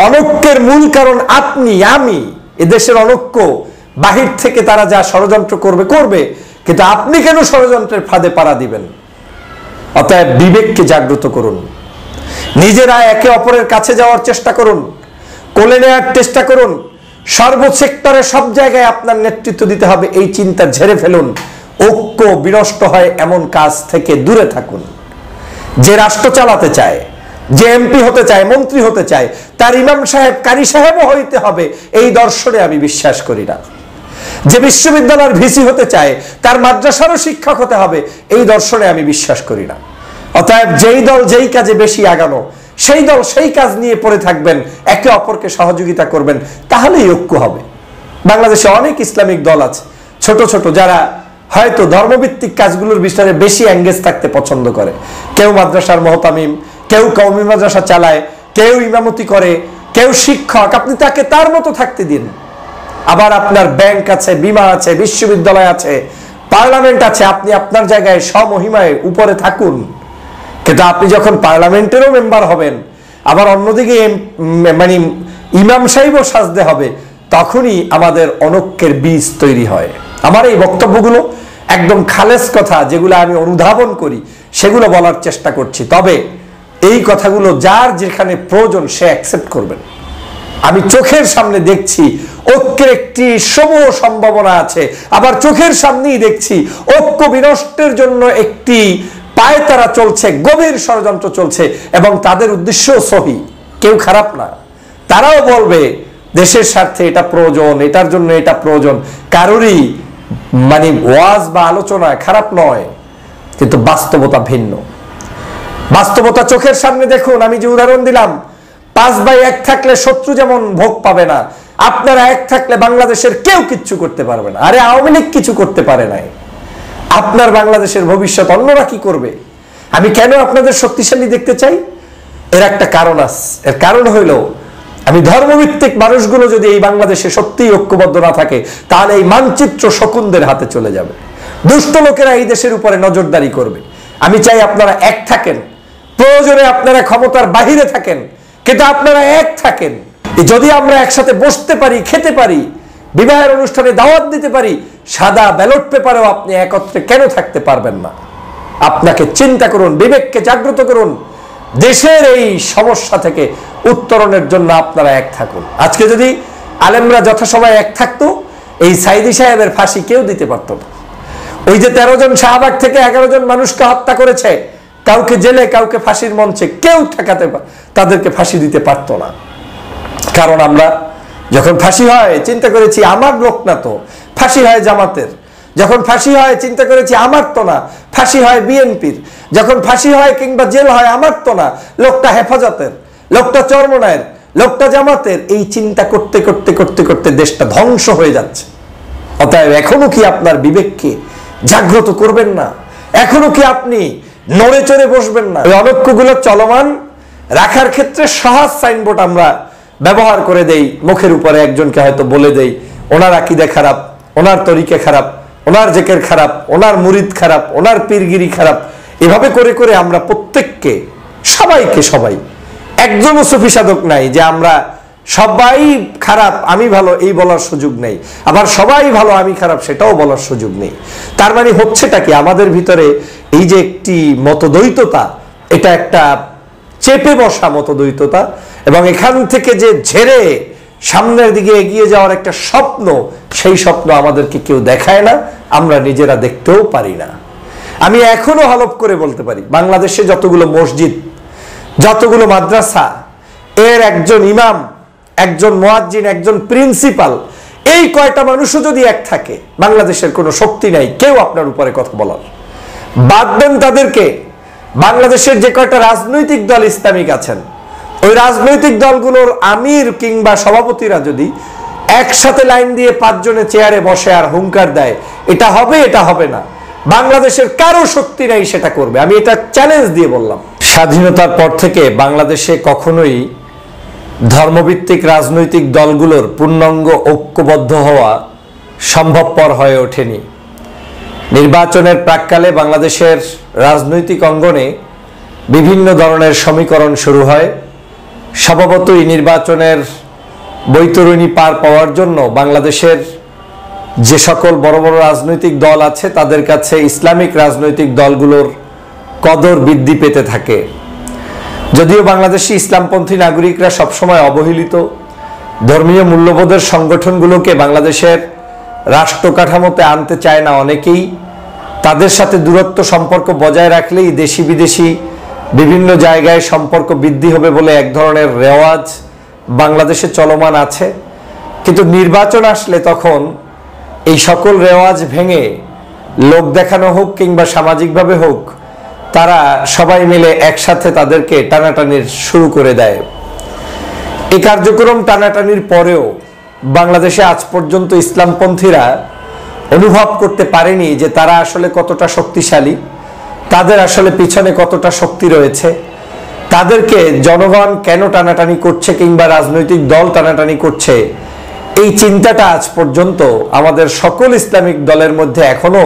অনৈক্যের মূল কারণ আপনি, আমি। এদেশের অনৈক্য বাহির থেকে তারা যা ষড়যন্ত্র করবে, কিন্তু আপনি কেন ষড়যন্ত্রের ফাঁদে পাড়া দিবেন? অতএব বিবেককে জাগ্রত করুন, নিজেরা একে অপরের কাছে যাওয়ার চেষ্টা করুন, কোলে নেওয়ার চেষ্টা করুন, সর্বসেক্টরে সব জায়গায় আপনার নেতৃত্ব দিতে হবে, এই চিন্তা ঝেড়ে ফেলুন। ঐক্য বিনষ্ট হয় এমন কাজ থেকে দূরে থাকুন। যে রাষ্ট্র চালাতে চায়, যে এমপি হতে চায়, মন্ত্রী হতে চায়, তার ইমাম সাহেব, কারি সাহেবও হইতে হবে, এই দর্শনে আমি বিশ্বাস করি না। যে বিশ্ববিদ্যালয়ের ভিসি হতে চায়, তার মাদ্রাসারও শিক্ষক হতে হবে, এই দর্শনে আমি বিশ্বাস করি না। অতএব যেই দল যেই কাজে বেশি আগানো, সেই দল সেই কাজ নিয়ে পড়ে থাকবেন, একে অপরকে সহযোগিতা করবেন, তাহলেই ঐক্য হবে। বাংলাদেশে অনেক ইসলামিক দল আছে ছোট ছোট, যারা হয়তো ধর্মভিত্তিক কাজগুলোর বিষয়ে বেশি এঙ্গেজ থাকতে পছন্দ করে। কেউ মাদ্রাসার মহতামিম, কেউ কওমি মাদ্রাসা চালায়, কেউ ইমামতি করে, কেউ শিক্ষক। আপনি তাকে তার মতো থাকতে দিন। আবার আপনার ব্যাংক আছে, বিমা আছে, বিশ্ববিদ্যালয় আছে, পার্লামেন্ট আছে, আপনি আপনার জায়গায় স্বমহিমায় উপরে থাকুন। কিন্তু আপনি যখন পার্লামেন্টেরও মেম্বার হবেন, আবার অন্যদিকে মানে ইমাম সাহেবও সাজতে হবে, তখনই আমাদের অনৈক্যের বীজ তৈরি হয়। আমার এই বক্তব্যগুলো একদম খালেস কথা, যেগুলো আমি অনুধাবন করি, সেগুলো বলার চেষ্টা করছি। তবে এই কথাগুলো যার যেখানে প্রয়োজন সে অ্যাকসেপ্ট করবেন। আমি চোখের সামনে দেখছি ঐক্যের একটি সমূহ সম্ভাবনা আছে, আবার চোখের সামনেই দেখছি ঐক্য বিনষ্টের জন্য একটি পায়তারা চলছে, গভীর ষড়যন্ত্র চলছে, এবং তাদের উদ্দেশ্যও সহি। কেউ খারাপ না, তারাও বলবে দেশের স্বার্থে এটা প্রয়োজন, এটার জন্য এটা প্রয়োজন। কারোরই মানে ওয়াজ বা আলোচনা খারাপ নয়, কিন্তু বাস্তবতা ভিন্ন। বাস্তবতা চোখের সামনে দেখুন। আমি যে উদাহরণ দিলাম, 5/1 থাকলে শত্রু যেমন ভোগ পাবে না, আপনারা এক থাকলে বাংলাদেশের কেউ কিচ্ছু করতে পারবে না। আরে আওয়ামী লীগ কিছু করতে পারে নাই, আপনার বাংলাদেশের ভবিষ্যৎ অন্যরা কি করবে? আমি কেন আপনাদের শক্তিশালী দেখতে চাই? এর একটা কারণ আছে। এর কারণ হইল, আমি ধর্মভিত্তিক মানুষগুলো যদি এই বাংলাদেশে সত্যিই ঐক্যবদ্ধ না থাকে, তাহলে এই মানচিত্র শকুনদের হাতে চলে যাবে। দুষ্ট লোকেরা এই দেশের উপরে নজরদারি করবে। আমি চাই আপনারা এক থাকেন, প্রয়োজনে আপনারা ক্ষমতার বাহিরে থাকেন, কিন্তু আপনারা এক থাকেন। যদি আমরা একসাথে বসতে পারি, খেতে পারি, বিবাহের অনুষ্ঠানে দাওয়াত দিতে পারি, সাদা ব্যালট পেপারেও আপনি একত্রে কেন থাকতে পারবেন না? আপনাকে চিন্তা করুন, বিবেককে জাগ্রত করুন। দেশের এই সমস্যা থেকে উত্তরণের জন্য আপনারা এক থাকুন। আজকে যদি আলেমরা যথাসময়ে এক থাকতো, এই সাইদি সাহেবের ফাঁসি কেউ দিতে পারত না। ওই যে 13 জন শাহবাগ থেকে 11 জন মানুষকে হত্যা করেছে, কাউকে জেলে, কাউকে ফাঁসির মঞ্চে, কেউ ঠেকাতে তাদেরকে ফাঁসি দিতে পারতো না। কারণ আমরা যখন ফাঁসি হয় চিন্তা করেছি আমার লোক না, তো ফাঁসি হয় জামাতের। যখন ফাঁসি হয় চিন্তা করেছি আমার তো না, ফাঁসি হয় বিএনপির। যখন ফাঁসি হয় কিংবা জেল হয়, আমার তো না, লোকটা হেফাজতের, লোকটা চরমনায়ের, লোকটা জামাতের। এই চিন্তা করতে করতে করতে করতে দেশটা ধ্বংস হয়ে যাচ্ছে। অতএব এখনো কি আপনার বিবেককে জাগ্রত করবেন না? এখনো কি আপনি নড়ে চড়ে বসবেন না? ওই অনৈক্যগুলো চলমান রাখার ক্ষেত্রে সহজ সাইনবোর্ড আমরা ব্যবহার করে দেই, মুখের উপরে একজনকে হয়তো বলে দেই ওনার আকীদা খারাপ, ওনার তরিকা খারাপ, ওনার জেকের খারাপ, ওনার মুরিদ খারাপ, ওনার পীরগিরি খারাপ। এভাবে করে করে আমরা প্রত্যেককে, সবাই, একজনও সুফি সাধক নাই যে আমরা সবাই খারাপ আমি ভালো এই বলার সুযোগ নেই, আবার সবাই ভালো আমি খারাপ সেটাও বলার সুযোগ নেই। তার মানে হচ্ছেটা কি, আমাদের ভিতরে এই যে একটি মতদ্বৈততা, এটা একটা চেপে বসা মতদ্বৈততা, এবং এখান থেকে যে ঝেড়ে সামনের দিকে এগিয়ে যাওয়ার একটা স্বপ্ন, সেই স্বপ্ন আমাদেরকে কেউ দেখায় না, আমরা নিজেরা দেখতেও পারি না। আমি এখনো হলফ করে বলতে পারি, বাংলাদেশে যতগুলো মসজিদ, যতগুলো মাদ্রাসা, এর একজন ইমাম, একজন মুয়াজ্জিন, একজন প্রিন্সিপাল, এই কয়টা মানুষও যদি এক থাকে, বাংলাদেশের কোনো শক্তি নাই কেউ আপনার উপরে কথা বলার। বাদ দেন তাদেরকে, বাংলাদেশের যে কয়টা রাজনৈতিক দল ইসলামিক আছেন, ওই রাজনৈতিক দলগুলোর আমির কিংবা সভাপতিরা যদি একসাথে লাইন দিয়ে 5 জনে চেয়ারে বসে আর হুঙ্কার দেয় এটা হবে, এটা হবে না, বাংলাদেশের কারো শক্তি নাই সেটা করবে। আমি এটা চ্যালেঞ্জ দিয়ে বললাম। স্বাধীনতার পর থেকে বাংলাদেশে কখনোই ধর্মভিত্তিক রাজনৈতিক দলগুলোর পূর্ণাঙ্গ ঐক্যবদ্ধ হওয়া সম্ভবপর হয়ে ওঠেনি। নির্বাচনের প্রাক্কালে বাংলাদেশের রাজনৈতিক অঙ্গনে বিভিন্ন ধরনের সমীকরণ শুরু হয়। স্বভাবতই নির্বাচনের বৈতরণী পার পাওয়ার জন্য বাংলাদেশের যে সকল বড় বড় রাজনৈতিক দল আছে তাদের কাছে ইসলামিক রাজনৈতিক দলগুলোর কদর বৃদ্ধি পেতে থাকে। যদিও বাংলাদেশি ইসলামপন্থী নাগরিকরা সবসময় অবহেলিত, ধর্মীয় মূল্যবোধের সংগঠনগুলোকে বাংলাদেশের রাষ্ট্র কাঠামোতে আনতে চায় না অনেকেই। তাদের সাথে দূরত্ব সম্পর্ক বজায় রাখলেই দেশি বিদেশি বিভিন্ন জায়গায় সম্পর্ক বৃদ্ধি হবে বলে এক ধরনের রেওয়াজ বাংলাদেশে চলমান আছে। কিন্তু নির্বাচন আসলে তখন এই সকল রেওয়াজ ভেঙে লোক দেখানো হোক কিংবা সামাজিকভাবে হোক, তারা সবাই মিলে একসাথে তাদেরকে টানাটানির শুরু করে দেয়। এই কার্যক্রম টানাটানির পরেও বাংলাদেশে আজ পর্যন্ত ইসলামপন্থীরা অনুভব করতে পারেনি যে তারা আসলে কতটা শক্তিশালী, তাদের আসলে পিছনে কতটা শক্তি রয়েছে, তাদেরকে জনগণ কেন টানাটানি করছে কিংবা রাজনৈতিক দল টানাটানি করছে। এই চিন্তাটা আজ পর্যন্ত আমাদের সকল ইসলামিক দলের মধ্যে এখনো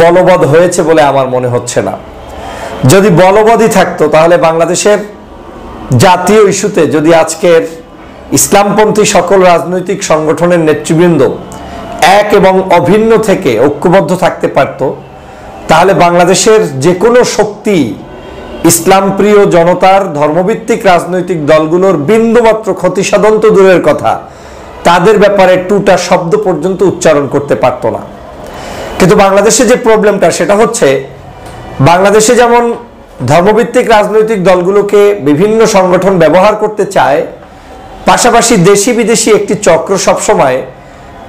বলবৎ হয়েছে বলে আমার মনে হচ্ছে না। যদি বলবৎই থাকতো তাহলে বাংলাদেশের জাতীয় ইস্যুতে যদি আজকের ইসলামপন্থী সকল রাজনৈতিক সংগঠনের নেতৃবৃন্দ এক এবং অভিন্ন থেকে ঐক্যবদ্ধ থাকতে পারত, তাহলে বাংলাদেশের যে কোনো শক্তি ইসলামপ্রিয় জনতার ধর্মভিত্তিক রাজনৈতিক দলগুলোর বিন্দুমাত্র ক্ষতি সাধন তো দূরের কথা, তাদের ব্যাপারে টুটা শব্দ পর্যন্ত উচ্চারণ করতে পারত না। কিন্তু বাংলাদেশে যে প্রবলেমটা সেটা হচ্ছে, বাংলাদেশে যেমন ধর্মভিত্তিক রাজনৈতিক দলগুলোকে বিভিন্ন সংগঠন ব্যবহার করতে চায়, পাশাপাশি দেশি বিদেশি একটি চক্র সবসময়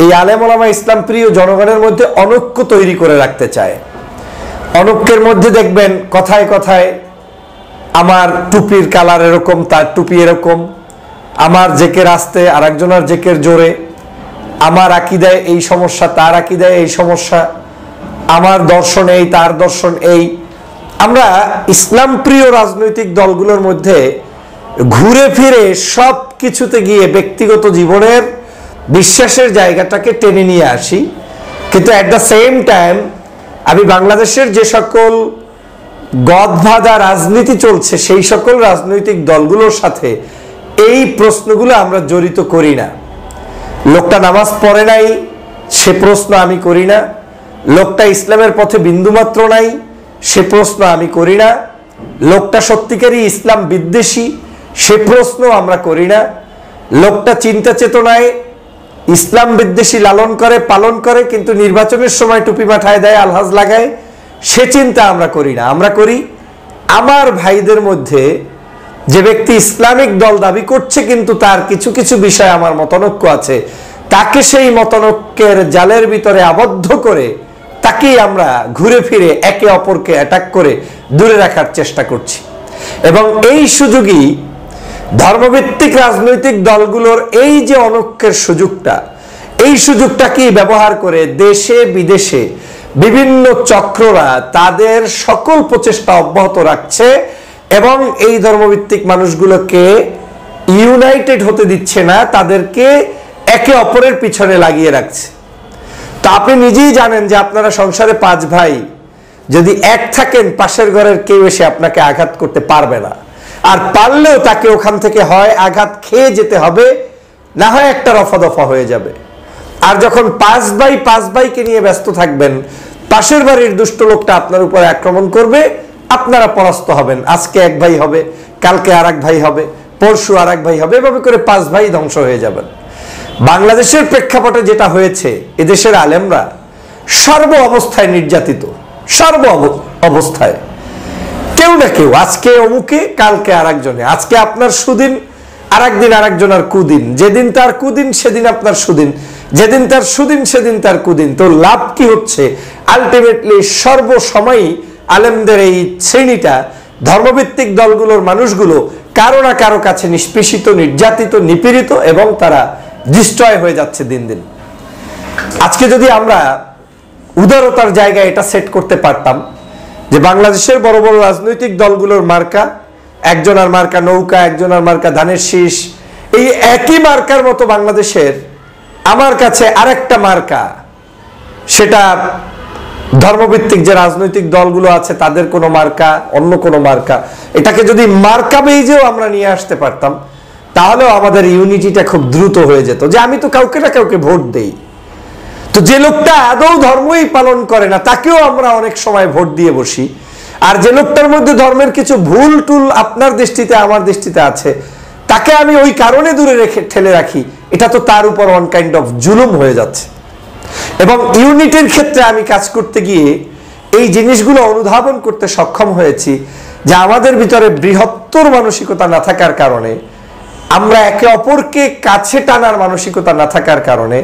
এই আলেম ওলামা ইসলাম প্রিয় জনগণের মধ্যে অনৈক্য তৈরি করে রাখতে চায়। অনৈক্যের মধ্যে দেখবেন কথায় কথায় আমার টুপির কালার এরকম, তার টুপি এরকম, আমার জেকের আসতে আর একজনের জেকের জোরে, আমার আকীদায় এই সমস্যা, তার আকীদায় এই সমস্যা, আমার দর্শন এই, তার দর্শন এই। আমরা ইসলাম প্রিয় রাজনৈতিক দলগুলোর মধ্যে ঘুরে ফিরে সব কিছুতে গিয়ে ব্যক্তিগত জীবনের বিশ্বাসের জায়গাটাকে টেনে নিয়ে আসি। কিন্তু অ্যাট দ্য সেম টাইম আমি বাংলাদেশের যে সকল গদবাঁধা রাজনীতি চলছে সেই সকল রাজনৈতিক দলগুলোর সাথে এই প্রশ্নগুলো আমরা জড়িত করি না। লোকটা নামাজ পড়ে নাই সে প্রশ্ন আমি করি না, লোকটা ইসলামের পথে বিন্দুমাত্র নাই সে প্রশ্ন আমি করি না, লোকটা সত্যিকারই ইসলাম বিদ্বেষী সে প্রশ্ন আমরা করি না, লোকটা চিন্তা চেতনায় ইসলাম বিদ্বেষী লালন করে পালন করে কিন্তু নির্বাচনের সময় টুপি মাথায় দেয়, আলহাজ লাগায়, সে চিন্তা আমরা করি না। আমরা করি আমার ভাইদের মধ্যে যে ব্যক্তি ইসলামিক দল দাবি করছে কিন্তু তার কিছু কিছু বিষয় আমার মতানৈক্য আছে, তাকে সেই মতানৈক্যের জালের ভিতরে আবদ্ধ করে তাকেই আমরা ঘুরে ফিরে একে অপরকে অ্যাটাক করে দূরে রাখার চেষ্টা করছি। এবং এই সুযোগই ধর্মভিত্তিক রাজনৈতিক দলগুলোর এই যে অনৈক্যের সুযোগটা, এই সুযোগটাকেই ব্যবহার করে দেশে বিদেশে বিভিন্ন চক্ররা তাদের সকল প্রচেষ্টা অব্যাহত রাখছে এবং এই ধর্মভিত্তিক মানুষগুলোকে ইউনাইটেড হতে দিচ্ছে না, তাদেরকে একে অপরের পিছনে লাগিয়ে রাখছে। তা আপনি নিজেই জানেন যে আপনারা সংসারে 5 ভাই, যদি এক থাকেন পাশের ঘরের কেউ এসে আপনাকে আঘাত করতে পারবে না, আর পারলেও তাকে ওখান থেকে হয় আঘাত খেয়ে যেতে হবে, না হয় একটা রফা দফা হয়ে যাবে। আর যখন 5 ভাই 5 ভাইকে নিয়ে ব্যস্ত থাকবেন, পাশের বাড়ির দুষ্ট লোকটা আপনার উপরে আক্রমণ করবে, আপনারা পরাস্ত হবেন। আজকে এক ভাই হবে, কালকে আর এক ভাই হবে, পরশু আর এক ভাই হবে, এভাবে করে 5 ভাই ধ্বংস হয়ে যাবেন। বাংলাদেশের প্রেক্ষাপটে যেটা হয়েছে, এদেশের আলেমরা সর্ব অবস্থায় নির্যাতিত, সর্ব অবস্থায় কেউ না কেউ, আজকে অমুকে কালকে আর একজনে, আজকে আপনার সুদিন আর একদিন আর একজনের কুদিন, যেদিন তার কুদিন সেদিন আপনার সুদিন, যেদিন তার সুদিন সেদিন তার কুদিন। তো লাভ কি হচ্ছে? আলটিমেটলি সর্বসময়ই আলেমদের এই শ্রেণীটা, ধর্মভিত্তিক দলগুলোর মানুষগুলো কারো না কারো কাছে নিষ্পেষিত, নির্যাতিত, নিপীড়িত এবং তারা ডিস্ট্রয় হয়ে যাচ্ছে দিন দিন। আজকে যদি আমরা উদারতার জায়গায় এটা সেট করতে পারতাম যে বাংলাদেশের বড় বড় রাজনৈতিক দলগুলোর মার্কা, একজনের মার্কা নৌকা, একজনের মার্কা ধানের শীষ, এই একই মার্কার মতো বাংলাদেশের আমার কাছে আরেকটা মার্কা, সেটা ধর্মভিত্তিক যে রাজনৈতিক দলগুলো আছে তাদের কোনো মার্কা, অন্য কোনো মার্কা, এটাকে যদি মার্কা বেইজেও আমরা নিয়ে আসতে পারতাম, তাহলেও আমাদের ইউনিটিটা খুব দ্রুত হয়ে যেত, যে আমি তো কাউকে না কাউকে ভোট দেই, তো যে লোকটা আদৌ ধর্মই পালন করে না তাকেও আমরা অনেক সময় ভোট দিয়ে বসি, আর যে লোকটার মধ্যে ধর্মের কিছু ভুল টুল আপনার দৃষ্টিতে আমার দৃষ্টিতে আছে তাকে আমি ওই কারণে দূরে রেখে ঠেলে রাখি, এটা তো তার উপর ওয়ান কাইন্ড অফ জুলুম হয়ে যাচ্ছে। এবং ইউনিটির ক্ষেত্রে আমি কাজ করতে গিয়ে এই জিনিসগুলো অনুধাবন করতে সক্ষম হয়েছি যে আমাদের ভিতরে বৃহত্তর মানসিকতা না থাকার কারণে, আমরা একে অপরকে কাছে টানার মানসিকতা না থাকার কারণে,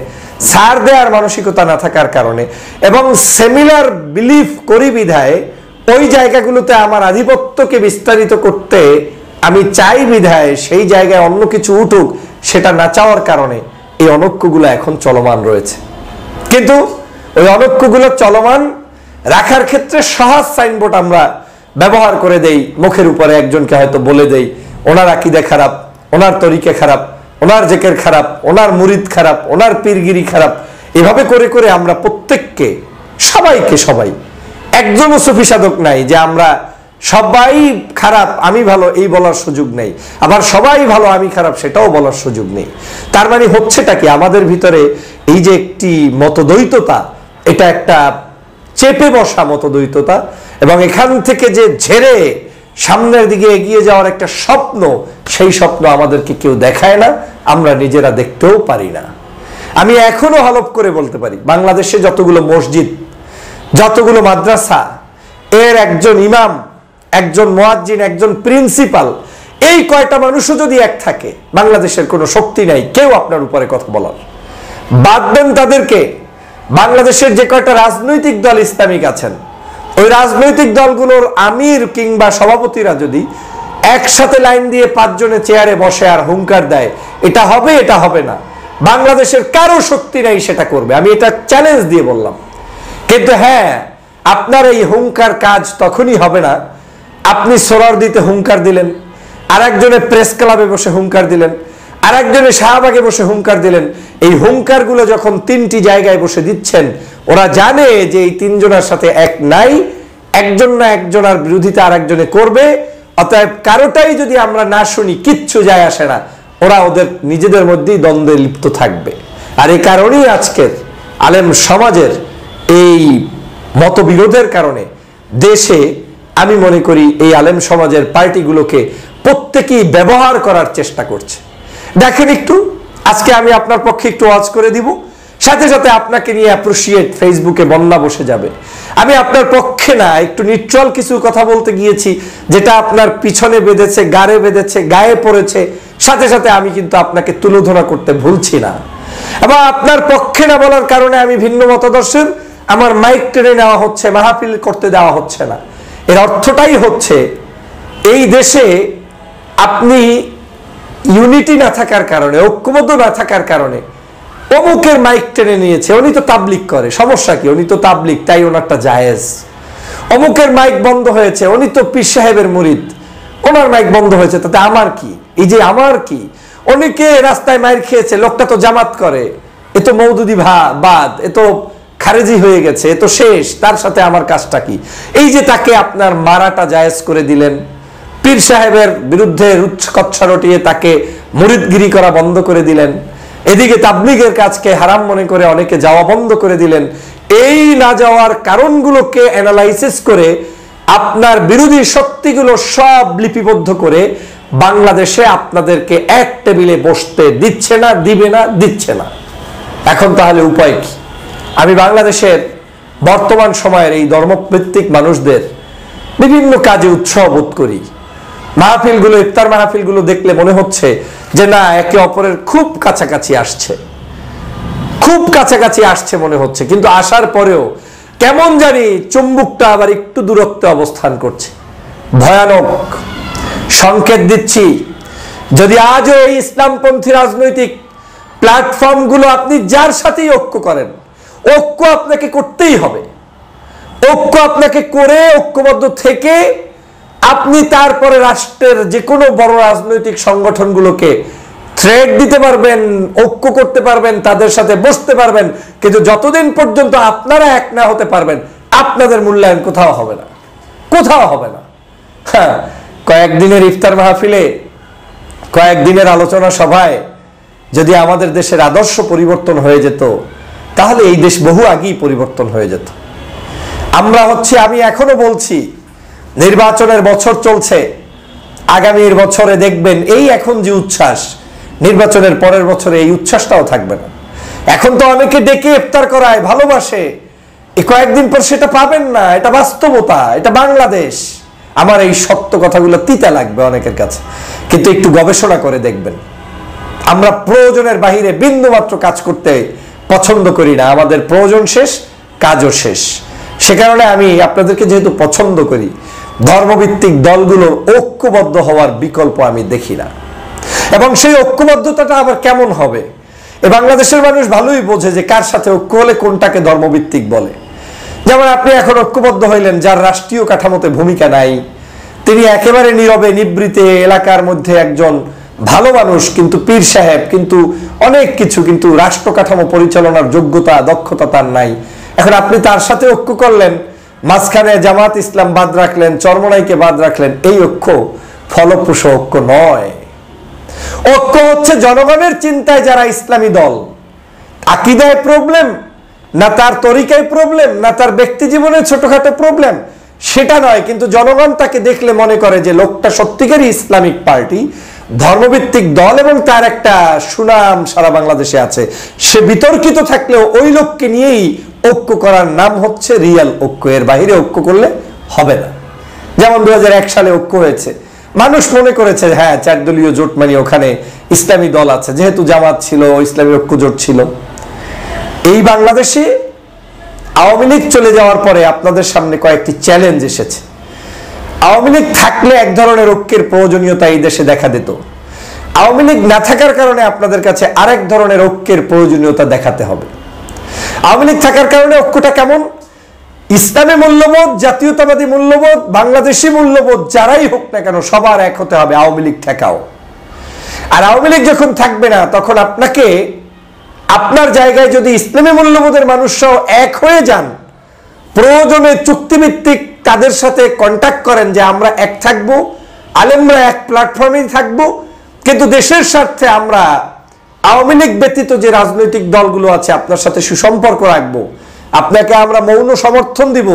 ছাড় দেওয়ার মানসিকতা না থাকার কারণে, এবং সিমিলার বিলিফ করি বিধায় ওই জায়গাগুলোতে আমার আধিপত্যকে বিস্তারিত করতে আমি চাই বিধায় সেই জায়গায় অন্য কিছু উঠুক সেটা না চাওয়ার কারণে এই অনৈক্যগুলো এখন চলমান রয়েছে। কিন্তু ওই অনৈক্যগুলো চলমান রাখার ক্ষেত্রে সহজ সাইনবোর্ড আমরা ব্যবহার করে দেই, মুখের উপরে একজনকে হয়তো বলে দেই ওনার আকীদা খারাপ, ওনার তরিকা খারাপ, ওনার জেকের খারাপ, ওনার মুরিদ খারাপ, ওনার পীরগিরি খারাপ, এভাবে করে করে আমরা প্রত্যেককে সবাই একজনও সুফি সাধক নাই যে আমরা সবাই খারাপ আমি ভালো এই বলার সুযোগ নেই, আবার সবাই ভালো আমি খারাপ সেটাও বলার সুযোগ নেই। তার মানে হচ্ছেটা কি, আমাদের ভিতরে এই যে একটি মতদ্বৈততা, এটা একটা চেপে বসা মতদ্বৈততা, এবং এখান থেকে যে ঝেড়ে সামনের দিকে এগিয়ে যাওয়ার একটা স্বপ্ন, সেই স্বপ্ন আমাদেরকে কেউ দেখায় না, আমরা নিজেরা দেখতেও পারি না। আমি এখনো হলফ করে বলতে পারি বাংলাদেশে যতগুলো মসজিদ, যতগুলো মাদ্রাসা, এর একজন ইমাম, একজন মুয়াজ্জিন, একজন প্রিন্সিপাল, এই কয়টা মানুষও যদি এক থাকে, বাংলাদেশের কোনো শক্তি নাই কেউ আপনার উপরে কথা বলার। বাদ দেন তাদেরকে, বাংলাদেশের যে কয়টা রাজনৈতিক দল ইসলামিক আছেন, ওই রাজনৈতিক দলগুলোর আমির কিংবা সভাপতিরা যদি একসাথে লাইন দিয়ে 5 জনে চেয়ারে বসে আর হুঙ্কার দেয় এটা হবে এটা হবে না, বাংলাদেশের কারো শক্তি নাই সেটা করবে, আমি এটা চ্যালেঞ্জ দিয়ে বললাম। কিন্তু হ্যাঁ, আপনার এই হুঙ্কার কাজ তখনই হবে না, আপনি সোহরাওয়ার্দীতে হুঙ্কার দিলেন, আর একজনে প্রেস ক্লাবে বসে হুঙ্কার দিলেন, আর একজনে শাহবাগে বসে হুঙ্কার দিলেন। এই হুঙ্কার গুলো যখন 3টি জায়গায় বসে দিচ্ছেন, ওরা জানে যে এই 3 জনের সাথে এক নাই, একজন না একজনের বিরোধিতা আর একজনে করবে, অতএব কারোটাই যদি আমরা না শুনি কিচ্ছু যায় আসে না, ওরা ওদের নিজেদের মধ্যেই দ্বন্দ্বে লিপ্ত থাকবে। আর এই কারণেই আজকের আলেম সমাজের এই মতবিরোধের কারণে দেশে আমি মনে করি এই আলেম সমাজের পার্টিগুলোকে প্রত্যেকেই ব্যবহার করার চেষ্টা করছে। দেখেন একটু, আজকে আমি আপনার পক্ষে একটু ওয়াজ করে দিব, সাথে সাথে আপনাকে নিয়ে অ্যাপ্রিশিয়েট ফেসবুকে বন্যা বসে যাবে। আমি আপনার পক্ষে না, একটু নিউট্রাল কিছু কথা বলতে গিয়েছি যেটা আপনার পিছনে বেঁধেছে, গাড়ে বেঁধেছে, গায়ে পড়েছে, সাথে সাথে আমি কিন্তু আপনাকে তুলোধনা করতে ভুলছি না। এবং আপনার পক্ষে না বলার কারণে আমি ভিন্ন মতাদর্শের আমার মাইক টেনে নেওয়া হচ্ছে, মাহফিল করতে দেওয়া হচ্ছে না। এর অর্থটাই হচ্ছে এই দেশে আপনি ইউনিটি না থাকার কারণে, ঐক্যবদ্ধ না থাকার কারণে অমুকের মাইক টেনে নিয়েছে, উনি তো তাবলিগ করে, সমস্যা কি, উনি তো তাবলিগ তাই ওনারটা জায়েজ। অমুকের মাইক বন্ধ হয়েছে, উনি তো পীর সাহেবের মুরিদ, ওনার মাইক বন্ধ হয়েছে, তাতে আমার কি? এই যে আমার কি, অনেকে রাস্তায় মাইর খেয়েছে, লোকটা তো জামাত করে, এ তো মৌদুদি বাদ, এ তো খারেজি হয়ে গেছে, এ তো শেষ, তার সাথে আমার কাজটা কি? এই যে তাকে আপনার মারাটা জায়েজ করে দিলেন, পীর সাহেবের বিরুদ্ধে রুচ্ছকচ্ছা রটিয়ে তাকে মুরিদগিরি করা বন্ধ করে দিলেন, এদিকে তাবলিগের কাজকে হারাম মনে করে অনেকে যাওয়া বন্ধ করে দিলেন। এই না যাওয়ার কারণগুলোকে অ্যানালাইসিস করে আপনার বিরোধী শক্তিগুলো সব লিপিবদ্ধ করে বাংলাদেশে আপনাদেরকে এক টেবিলে বসতে দিচ্ছে না, দিবে না, দিচ্ছে না। এখন তাহলে উপায় কি? আমি বাংলাদেশের বর্তমান সময়ের এই ধর্মভিত্তিক মানুষদের বিভিন্ন কাজে উৎসাহ বোধ করি। মাহফিলগুলো, ইফতার মাহফিলগুলো দেখলে মনে হচ্ছে যে না, একে অপরের খুব কাছাকাছি আসছে, খুব কাছাকাছি আসছে মনে হচ্ছে, কিন্তু আসার পরেও কেমন জানি চুম্বুকটা আবার একটু দূরত্বে অবস্থান করছে। ভয়ানক সংকেত দিচ্ছি, যদি আজও এই ইসলামপন্থী রাজনৈতিক প্ল্যাটফর্মগুলো আপনি যার সাথেই ঐক্য করেন, ঐক্য আপনাকে করতেই হবে, ঐক্য আপনাকে করে ঐক্যবদ্ধ থেকে আপনি তারপরে রাষ্ট্রের যে কোনো বড় রাজনৈতিক সংগঠনগুলোকে থ্রেট দিতে পারবেন, ঐক্য করতে পারবেন, তাদের সাথে বসতে পারবেন, কিন্তু যতদিন পর্যন্ত আপনারা এক না হতে পারবেন আপনাদের মূল্যায়ন কোথাও হবে না, কোথাও হবে না। হ্যাঁ, কয়েকদিনের ইফতার মাহফিলে কয়েকদিনের আলোচনা সভায় যদি আমাদের দেশের আদর্শ পরিবর্তন হয়ে যেত, তাহলে এই দেশ বহু আগেই পরিবর্তন হয়ে যেত। আমি এখনো বলছি, নির্বাচনের বছর চলছে, আগামীর বছরে দেখবেন এই এখন যে উচ্ছ্বাস, নির্বাচনের পরের বছরে এই উচ্ছ্বাসটাও থাকবে না। এখন তো অনেকে ডেকে ইফতার করায়, ভালোবাসে, এই কয়েকদিন পর সেটা পাবেন না। এটা বাস্তবতা, এটা বাংলাদেশ। আমার এই সত্য কথাগুলো তিতা লাগবে অনেকের কাছে, কিন্তু একটু গবেষণা করে দেখবেন। আমরা প্রয়োজনের বাহিরে বিন্দুমাত্র কাজ করতে পছন্দ করি না। আমাদের প্রয়োজন শেষ, কাজও শেষ। সে কারণে আমি আপনাদেরকে যেহেতু পছন্দ করি, ধর্মভিত্তিক দলগুলোর ঐক্যবদ্ধ হওয়ার বিকল্প আমি দেখি না। এবং সেই ঐক্যবদ্ধতাটা আবার কেমন হবে, এ বাংলাদেশের মানুষ ভালোই বোঝে যে কার সাথে ঐক্য হলে কোনটাকে ধর্মভিত্তিক বলে। যেমন আপনি এখন ঐক্যবদ্ধ হইলেন যার রাষ্ট্রীয় কাঠামোতে ভূমিকা নাই, তিনি একেবারে নীরবে নিবৃতে এলাকার মধ্যে একজন ভালো মানুষ, কিন্তু পীর সাহেব, কিন্তু অনেক কিছু, কিন্তু রাষ্ট্র কাঠামো পরিচালনার যোগ্যতা দক্ষতা তার নাই। এখন আপনি তার সাথে ঐক্য করলেন, মাঝখানে জামাত ইসলাম বাদ রাখলেন, চরমনাইকে বাদ রাখলেন। এই ঐক্য ফলপ্রসূ ঐক্য নয়। ঐক্য হচ্ছে জনগণের চিন্তায় যারা ইসলামী দল, আকীদায় প্রবলেম না, তার তরিকায় প্রবলেম না, তার ব্যক্তি জীবনে ছোটখাটো প্রবলেম, সেটা নয়, কিন্তু জনগণ তাকে দেখলে মনে করে যে লোকটা সত্যিকারই ইসলামিক পার্টি, ধর্মভিত্তিক দল, এবং তার একটা সুনাম সারা বাংলাদেশে আছে। সে বিতর্কিত থাকলেও ওই লোককে নিয়েই ঐক্য করার নাম হচ্ছে রিয়াল ঐক্য। এর বাইরে ঐক্য করলে হবে না। যেমন 2001 সালে ঐক্য হয়েছে, মানুষ মনে করেছে হ্যাঁ 4 দলীয় জোট, মানে ওখানে ইসলামী দল আছে, যেহেতু জামাত ছিল, ইসলামী ঐক্য জোট ছিল। এই বাংলাদেশে আওয়ামী লীগ চলে যাওয়ার পরে আপনাদের সামনে কয়েকটি চ্যালেঞ্জ এসেছে। আওয়ামী লীগ থাকলে এক ধরনের ঐক্যের প্রয়োজনীয়তা এই দেশে দেখা দিত, আওয়ামী লীগ না থাকার কারণে আপনাদের কাছে আরেক ধরনের ঐক্যের প্রয়োজনীয়তা দেখাতে হবে। আওয়ামী লীগ থাকার কারণে ঐক্যটা কেমন, ইসলামী মূল্যবোধ, জাতীয়তাবাদী মূল্যবোধ, বাংলাদেশি মূল্যবোধ, যারাই হোক না কেন সবার এক হতে হবে, আওয়ামী লীগ ঠেকাও। আর আওয়ামী লীগ যখন থাকবে না, তখন আপনাকে আপনার জায়গায় যদি ইসলামী মূল্যবোধের মানুষরাও এক হয়ে যান, প্রয়োজনে চুক্তিভিত্তিক তাদের সাথে কন্ট্যাক্ট করেন যে আমরা এক থাকবো, আলেমরা এক প্ল্যাটফর্মেই থাকবো, কিন্তু দেশের স্বার্থে আমরা আওয়ামী লীগ ব্যতীত যে রাজনৈতিক দলগুলো আছে আপনার সাথে সুসম্পর্ক রাখবো, আপনাকে আমরা মৌন সমর্থন দিব,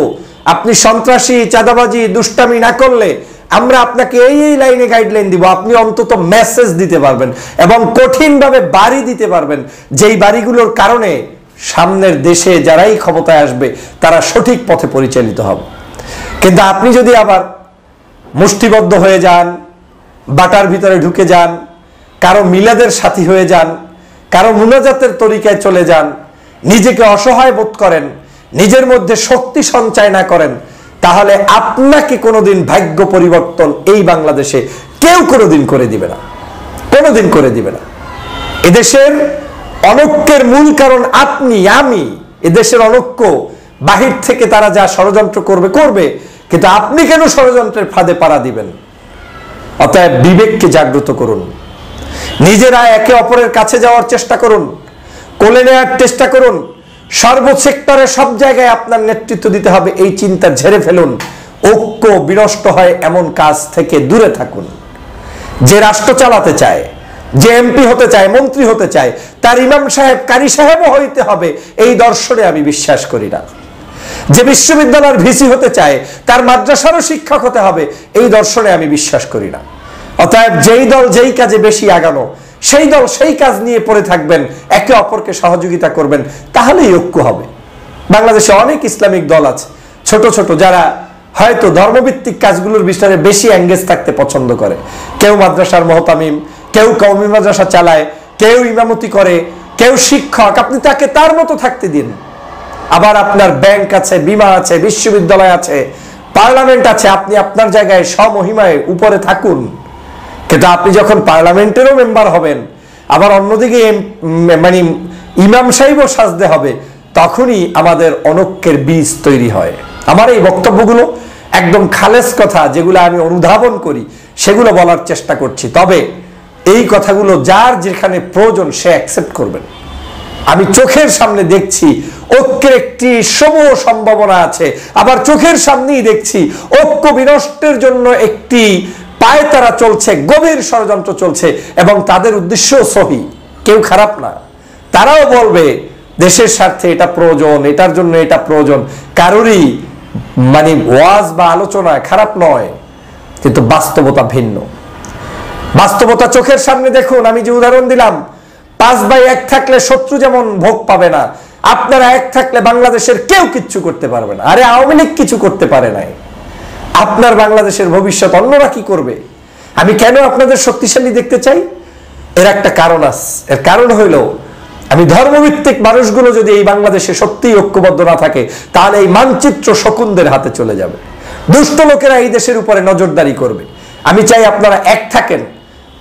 আপনি সন্ত্রাসী, চাঁদাবাজি, দুষ্টামি না করলে আমরা আপনাকে এই লাইনে গাইডলাইন দিব, আপনি অন্তত মেসেজ দিতে পারবেন এবং কঠিনভাবে বাড়ি দিতে পারবেন, যেই বাড়িগুলোর কারণে সামনের দেশে যারাই ক্ষমতায় আসবে তারা সঠিক পথে পরিচালিত হবে। কিন্তু আপনি যদি আবার মুষ্টিবদ্ধ হয়ে যান, বাটার ভিতরে ঢুকে যান, কারো মিলাদের সাথী হয়ে যান, কারো মুনাজাতের তরিকায় চলে যান, নিজেকে অসহায় বোধ করেন, নিজের মধ্যে শক্তি সঞ্চয় না করেন, তাহলে আপনাকে কোনোদিন ভাগ্য পরিবর্তন এই বাংলাদেশে কেউ কোনোদিন করে দিবে না, কোনোদিন করে দিবে না। এদেশের অনৈক্যের মূল কারণ আপনি, আমি। এদেশের অনৈক্য বাহির থেকে তারা যা ষড়যন্ত্র করবে করবে, কিন্তু আপনি কেন ষড়যন্ত্রের ফাঁদে পাড়া দিবেন? অতএব বিবেককে জাগ্রত করুন, নিজেরা একে অপরের কাছে যাওয়ার চেষ্টা করুন, কোলে নেওয়ার চেষ্টা করুন, সর্বসেক্টরে সব জায়গায় আপনার নেতৃত্ব দিতে হবে, এই চিন্তা ঝেড়ে ফেলুন। ঐক্য বিনষ্ট হয় এমন কাজ থেকে দূরে থাকুন। যে রাষ্ট্র চালাতে চায়, যে এমপি হতে চায়, মন্ত্রী হতে চায়, তার ইমাম সাহেব, কারি সাহেবও হইতে হবে, এই দর্শনে আমি বিশ্বাস করি না। যে বিশ্ববিদ্যালয়ের ভিসি হতে চায়, তার মাদ্রাসারও শিক্ষক হতে হবে, এই দর্শনে আমি বিশ্বাস করি না। অতএব যেই দল যেই কাজে বেশি আগানো, সেই দল সেই কাজ নিয়ে পড়ে থাকবেন, একে অপরকে সহযোগিতা করবেন, তাহলেই ঐক্য হবে। বাংলাদেশে অনেক ইসলামিক দল আছে ছোট ছোট, যারা হয়তো ধর্মভিত্তিক কাজগুলোর বিষয়ে বেশি এঙ্গেজ থাকতে পছন্দ করে। কেউ মাদ্রাসার মহতামিম, কেউ কওমি মাদ্রাসা চালায়, কেউ ইমামতি করে, কেউ শিক্ষক। আপনি তাকে তার মতো থাকতে দিন। আবার আপনার ব্যাংক আছে, বিমা আছে, বিশ্ববিদ্যালয় আছে, পার্লামেন্ট আছে, আপনি আপনার জায়গায় স্বমহিমায় উপরে থাকুন। কিন্তু আপনি যখন পার্লামেন্টেরও মেম্বার হবেন, আবার অন্যদিকে মানে ইমাম সাহেবও সাজতে হবে, তখনই আমাদের অনৈক্যের বীজ তৈরি হয়। আমার এই বক্তব্যগুলো একদম খালেস কথা, যেগুলো আমি অনুধাবন করি, সেগুলো বলার চেষ্টা করছি। তবে এই কথাগুলো যার যেখানে প্রয়োজন সে অ্যাকসেপ্ট করবেন। আমি চোখের সামনে দেখছি ঐক্যের একটি সমূহ সম্ভাবনা আছে, আবার চোখের সামনেই দেখছি ঐক্য বিনষ্টের জন্য একটি পায়তারা চলছে, গভীর ষড়যন্ত্র চলছে, এবং তাদের উদ্দেশ্যও সহি, কেউ খারাপ না। তারাও বলবে দেশের স্বার্থে এটা প্রয়োজন, এটার জন্য এটা প্রয়োজন। কারোরই মানে ওয়াজ বা আলোচনা খারাপ নয়, কিন্তু বাস্তবতা ভিন্ন। বাস্তবতা চোখের সামনে দেখুন। আমি যে উদাহরণ দিলাম, 5/1 থাকলে শত্রু যেমন ভোগ পাবে না, আপনারা এক থাকলে বাংলাদেশের কেউ কিচ্ছু করতে পারবে না। আরে আওয়ামী লীগ কিছু করতে পারে নাই, আপনার বাংলাদেশের ভবিষ্যৎ অন্যরা কি করবে? আমি কেন আপনাদের শক্তিশালী দেখতে চাই? এর একটা কারণ আছে। এর কারণ হইল, আমি ধর্মভিত্তিক মানুষগুলো যদি এই বাংলাদেশে সত্যিই ঐক্যবদ্ধ না থাকে, তাহলে এই মানচিত্র শকুনদের হাতে চলে যাবে। দুষ্ট লোকেরা এই দেশের উপরে নজরদারি করবে। আমি চাই আপনারা এক থাকেন,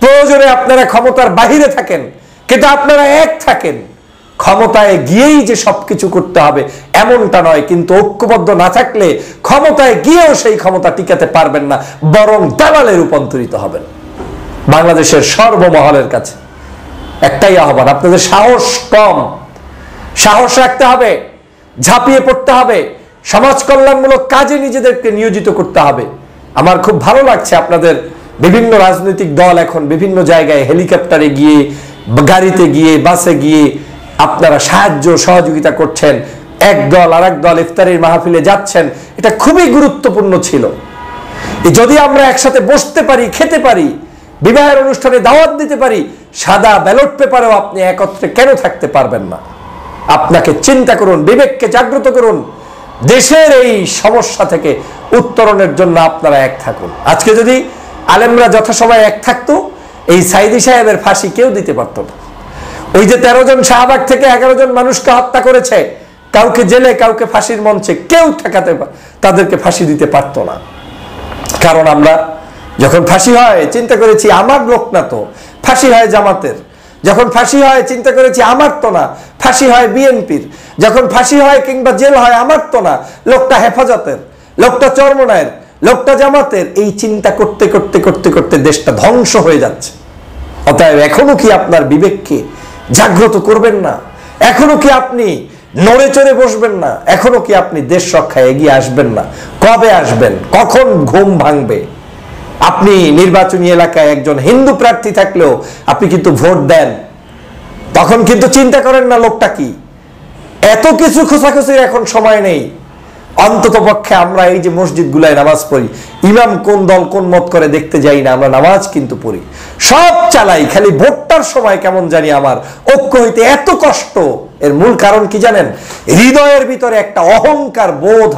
প্রয়োজনে আপনারা ক্ষমতার বাহিরে থাকেন, কিন্তু আপনারা এক থাকেন। ক্ষমতায় গিয়েই যে সবকিছু করতে হবে এমনটা নয়, কিন্তু ঐক্যবদ্ধ না থাকলে ক্ষমতায় গিয়েও সেই ক্ষমতা টিকাতে পারবেন না, বরং দালালে রূপান্তরিত হবেন। বাংলাদেশের সর্বমহলের কাছে একটাই আহ্বান, আপনাদের সাহস কম, সাহস রাখতে হবে, ঝাঁপিয়ে পড়তে হবে, সমাজ কল্যাণমূলক কাজে নিজেদেরকে নিয়োজিত করতে হবে। আমার খুব ভালো লাগছে আপনাদের বিভিন্ন রাজনৈতিক দল এখন বিভিন্ন জায়গায় হেলিকপ্টারে গিয়ে, গাড়িতে গিয়ে, বাসে গিয়ে আপনারা সাহায্য সহযোগিতা করছেন। এক দল আর এক দল ইফতারের মাহফিলে যাচ্ছেন, এটা খুবই গুরুত্বপূর্ণ ছিল। যদি আমরা একসাথে বসতে পারি, খেতে পারি, বিবাহের অনুষ্ঠানে দাওয়াত দিতে পারি, সাদা ব্যালট পেপারেও আপনি একত্রে কেন থাকতে পারবেন না? আপনাকে চিন্তা করুন, বিবেককে জাগ্রত করুন, দেশের এই সমস্যা থেকে উত্তরণের জন্য আপনারা এক থাকুন। আজকে যদি আলেমরা যথাসময়ে এক থাকতো, এই সাইদি সাহেবের ফাঁসি কেউ দিতে পারত না। ওই যে 13 জন শাহবাগ থেকে 11 জন মানুষকে হত্যা করেছে, কাউকে জেলে, কাউকে ফাঁসির মঞ্চে, কেউ ঠেকাতে তাদেরকে ফাঁসি দিতে পারতো না। কারণ আমরা যখন ফাঁসি হয় চিন্তা করেছি আমার লোক না, তো ফাঁসি হয় জামাতের। যখন ফাঁসি হয় চিন্তা করেছি আমার তো না, ফাঁসি হয় বিএনপির। যখন ফাঁসি হয় কিংবা জেল হয় আমার তো না, লোকটা হেফাজতের, লোকটা চরমনায়ের, লোকটা জামাতের। এই চিন্তা করতে করতে করতে করতে দেশটা ধ্বংস হয়ে যাচ্ছে। অতএব এখনো কি আপনার বিবেককে জাগ্রত করবেন না? এখনো কি আপনি নড়ে চড়ে বসবেন না? এখনো কি আপনি দেশ রক্ষায় এগিয়ে আসবেন না? কবে আসবেন? কখন ঘুম ভাঙবে? আপনি নির্বাচনী এলাকায় একজন হিন্দু প্রার্থী থাকলেও আপনি কিন্তু ভোট দেন, তখন কিন্তু চিন্তা করেন না লোকটা কি। এত কিছু খোঁচাখুচির এখন সময় নেই। অন্তত পক্ষে আমরা এই যে মসজিদগুলায় নামাজ পড়ি, ইমাম কোন দল কোন মত করে দেখতে যাই না, আমরা নামাজ কিন্তু পড়ি, সব চালাই। খালি ভোটটার সময় কেমন জানি আমার ঐক্য হইতে এত কষ্ট। এর মূল কারণ কি জানেন? হৃদয়ের ভিতরে একটা অহংকার বোধ।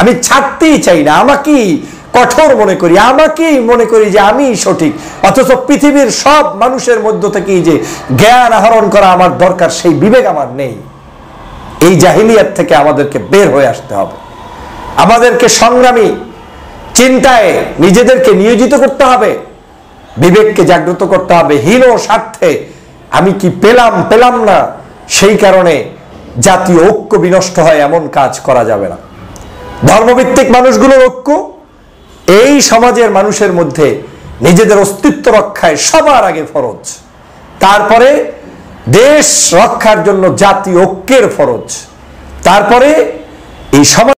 আমি ছাড়তেই চাই না, আমাকেই কঠোর মনে করি, আমাকেই মনে করি যে আমি সঠিক। অথচ পৃথিবীর সব মানুষের মধ্য থেকেই যে জ্ঞান আহরণ করা আমার দরকার, সেই বিবেক আমার নেই। এই জাহিলিয়াত থেকে আমাদেরকে বের হয়ে আসতে হবে। আমাদেরকে সংগ্রামী চিন্তায় নিজেদেরকে নিয়োজিত করতে হবে, বিবেককে জাগ্রত করতে হবে। হীন স্বার্থে আমি কি পেলাম না, সেই কারণে জাতীয় ঐক্য বিনষ্ট হয়, এমন কাজ করা যাবে না। ধর্মভিত্তিক মানুষগুলোর ঐক্য এই সমাজের মানুষের মধ্যে নিজেদের অস্তিত্ব রক্ষায় সবার আগে ফরজ, তারপরে দেশ রক্ষার জন্য জাতীয় ঐক্যের ফরজ, তারপরে এই সমাজ